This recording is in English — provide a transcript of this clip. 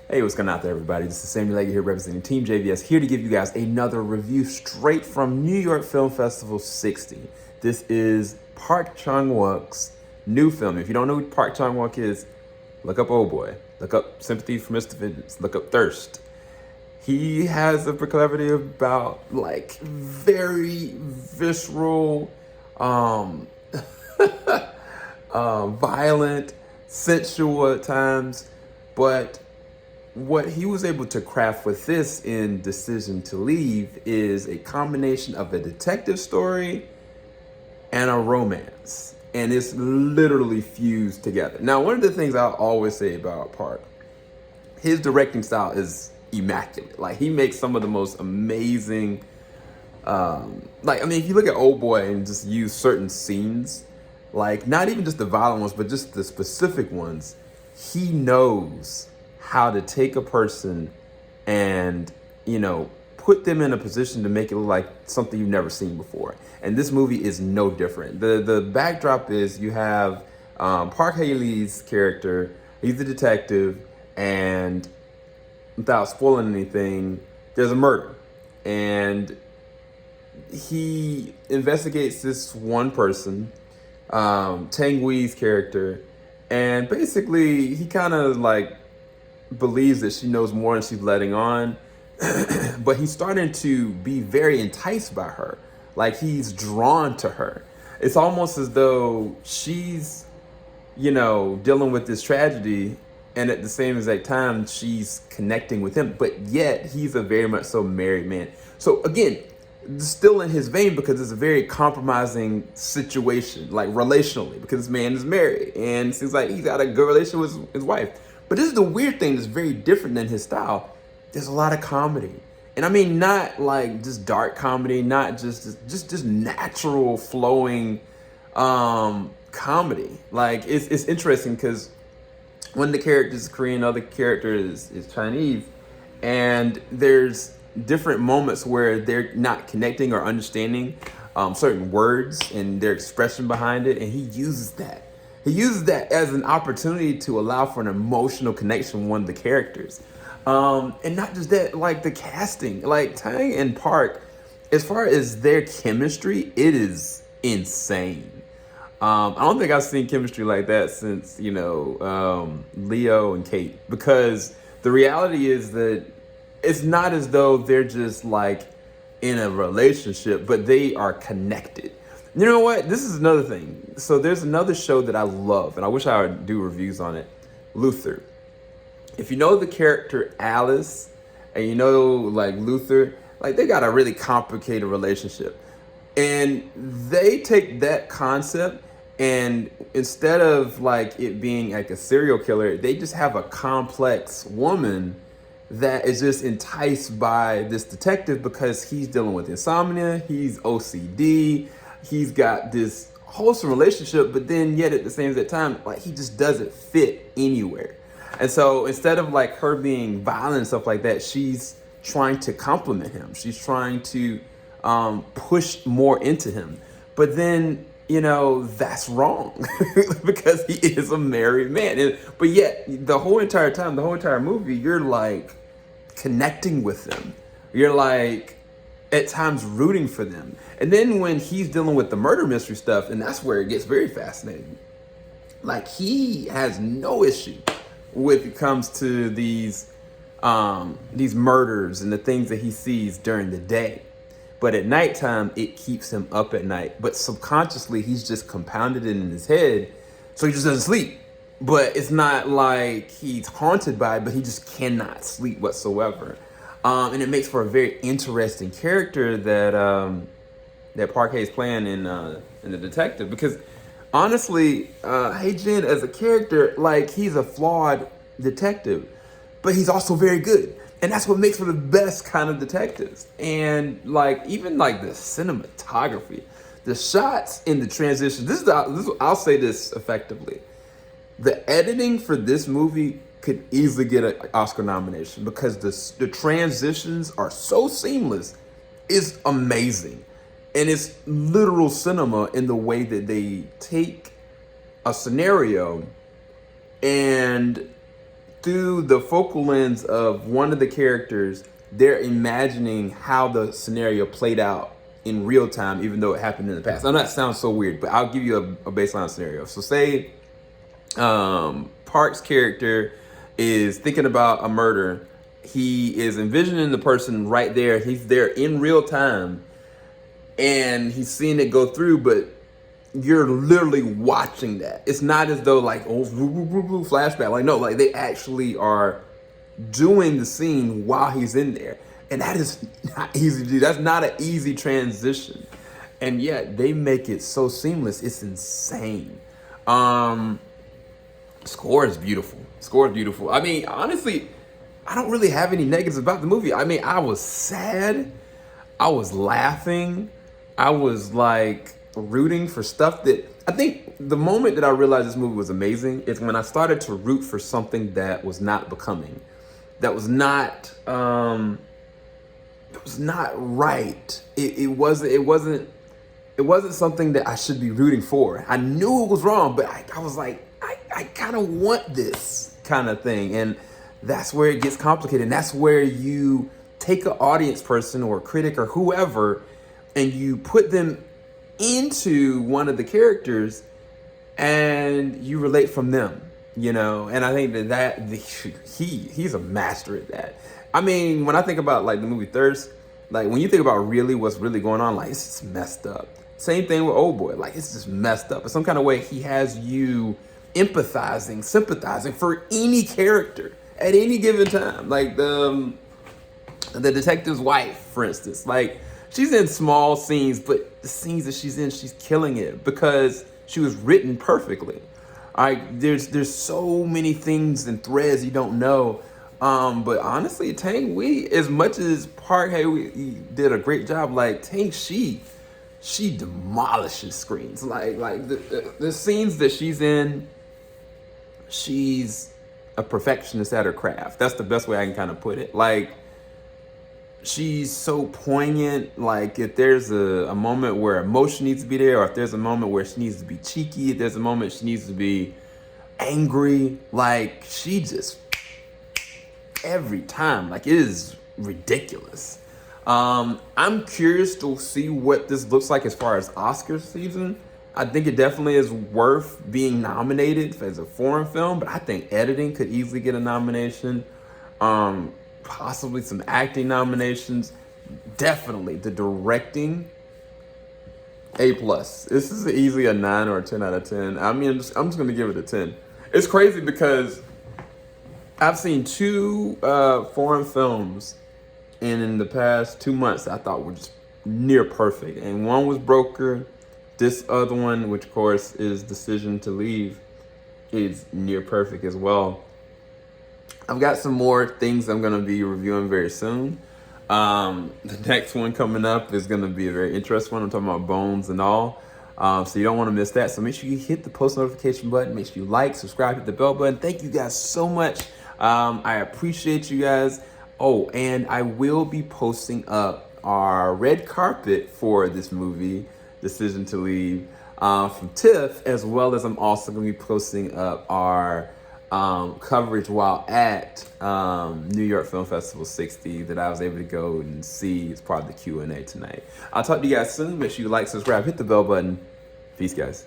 Hey, what's going on there, everybody? This is Samuel Legge here representing Team JVS, here to give you guys another review straight from New York Film Festival 60. This is Park Chan-wook's new film. If you don't know who Park Chan-wook is, look up Old Boy, look up Sympathy for Mr. Vengeance, look up Thirst. He has a proclivity about like very visceral, violent, sensual at times, but what he was able to craft with this in Decision to Leave is a combination of a detective story and a romance. And it's literally fused together. Now, one of the things I'll always say about Park, his directing style is immaculate. Like, he makes some of the most amazing, if you look at Old Boy and just use certain scenes, like not even just the violent ones, but just the specific ones, he knows how to take a person and, put them in a position to make it look like something you've never seen before. And this movie is no different. The backdrop is you have Park Hae-il's character. He's the detective, and without spoiling anything, there's a murder. And he investigates this one person, Tang-wee's character, and basically he kind of believes that she knows more than she's letting on, but he's starting to be very enticed by her. Like, he's drawn to her. It's almost as though she's, dealing with this tragedy, and at the same exact time, she's connecting with him, but yet he's a very much so married man. So again, still in his vein, because it's a very compromising situation, like relationally, because this man is married, and it seems like he's got a good relationship with his wife. But this is the weird thing that's very different than his style. There's a lot of comedy. And I mean, not like just dark comedy, not just natural flowing comedy. Like, it's interesting because one of the characters is Korean, the other character is Chinese, and there's different moments where they're not connecting or understanding certain words and their expression behind it, and he uses that. He uses that as an opportunity to allow for an emotional connection with one of the characters. And not just that, like the casting, like Tang and Park, as far as their chemistry, it is insane. I don't think I've seen chemistry like that since, Leo and Kate, because the reality is that it's not as though they're just like in a relationship, but they are connected. You know what? This is another thing. So there's another show that I love, and I wish I would do reviews on it. Luther. If you know the character Alice, and Luther, they got a really complicated relationship. And they take that concept, and instead of it being like a serial killer, they just have a complex woman that is just enticed by this detective because he's dealing with insomnia, he's OCD, he's got this wholesome relationship, but then yet at the same time, he just doesn't fit anywhere. And so instead of her being violent and stuff like that, she's trying to compliment him. She's trying to push more into him. But then, that's wrong because he is a married man. But yet the whole entire time, the whole entire movie, you're connecting with them. You're at times rooting for them. And then when he's dealing with the murder mystery stuff, and that's where it gets very fascinating. He has no issue when it comes to these murders and the things that he sees during the day. But at nighttime, it keeps him up at night. But subconsciously, he's just compounded it in his head, so he just doesn't sleep. But it's not like he's haunted by it, but he just cannot sleep whatsoever. And it makes for a very interesting character that Park Hae is playing in the detective. Because honestly, Hae-jin as a character, he's a flawed detective, but he's also very good. And that's what makes for the best kind of detectives. And even the cinematography, the shots in the transition, I'll say this effectively. The editing for this movie could easily get an Oscar nomination because the transitions are so seamless. It's amazing. And it's literal cinema in the way that they take a scenario and through the focal lens of one of the characters, they're imagining how the scenario played out in real time, even though it happened in the past. I know that sounds so weird, but I'll give you a baseline scenario. So say Park's character is thinking about a murder. He is envisioning the person right there. He's there in real time, and he's seeing it go through, but you're literally watching that. It's not as though like, oh, flashback. Like, no, like they actually are doing the scene while he's in there. And that is not easy to do. That's not an easy transition. And yet they make it so seamless. It's insane. Score is beautiful. Score is beautiful. I mean, honestly, I don't really have any negatives about the movie. I mean, I was sad. I was laughing. I was like rooting for stuff that, I think the moment that I realized this movie was amazing is when I started to root for something that was not becoming. That was not right. It wasn't something that I should be rooting for. I knew it was wrong, but I was like, I kind of want this kind of thing. And that's where it gets complicated. And that's where you take an audience person or a critic or whoever, and you put them into one of the characters and you relate from them, you know? And I think he's a master at that. I mean, when I think about like the movie Thirst, like when you think about really what's really going on, like it's just messed up. Same thing with Old Boy, like it's just messed up. In some kind of way, he has you empathizing, sympathizing for any character at any given time. Like the detective's wife, for instance, like she's in small scenes, but the scenes that she's in, she's killing it because she was written perfectly. All right, there's so many things and threads you don't know. But honestly, Tang Wei, as much as Park Hae-il did a great job, like Tang, she demolishes screens. Like the scenes that she's in, she's a perfectionist at her craft. That's the best way I can kind of put it. Like, she's so poignant. Like, if there's a moment where emotion needs to be there, or if there's a moment where she needs to be cheeky, if there's a moment she needs to be angry, like, she just, every time, like, it is ridiculous. I'm curious to see what this looks like as far as Oscar season. I think it definitely is worth being nominated as a foreign film, but I think editing could easily get a nomination. Possibly some acting nominations. Definitely the directing, A+. This is easily a 9 or a 10 out of 10. I mean, I'm just gonna give it a 10. It's crazy because I've seen 2 foreign films in the past 2 months I thought were just near perfect. And one was Broker. This other one, which of course is Decision to Leave, is near perfect as well. I've got some more things I'm gonna be reviewing very soon. The next one coming up is gonna be a very interesting one. I'm talking about Bones and all. So you don't wanna miss that. So make sure you hit the post notification button. Make sure you like, subscribe, hit the bell button. Thank you guys so much. I appreciate you guys. Oh, and I will be posting up our red carpet for this movie, Decision to Leave, from TIFF, as well as I'm also going to be posting up our coverage while at New York Film Festival 60 that I was able to go and see as part of the Q&A tonight. I'll talk to you guys soon. Make sure you like, subscribe, hit the bell button. Peace, guys.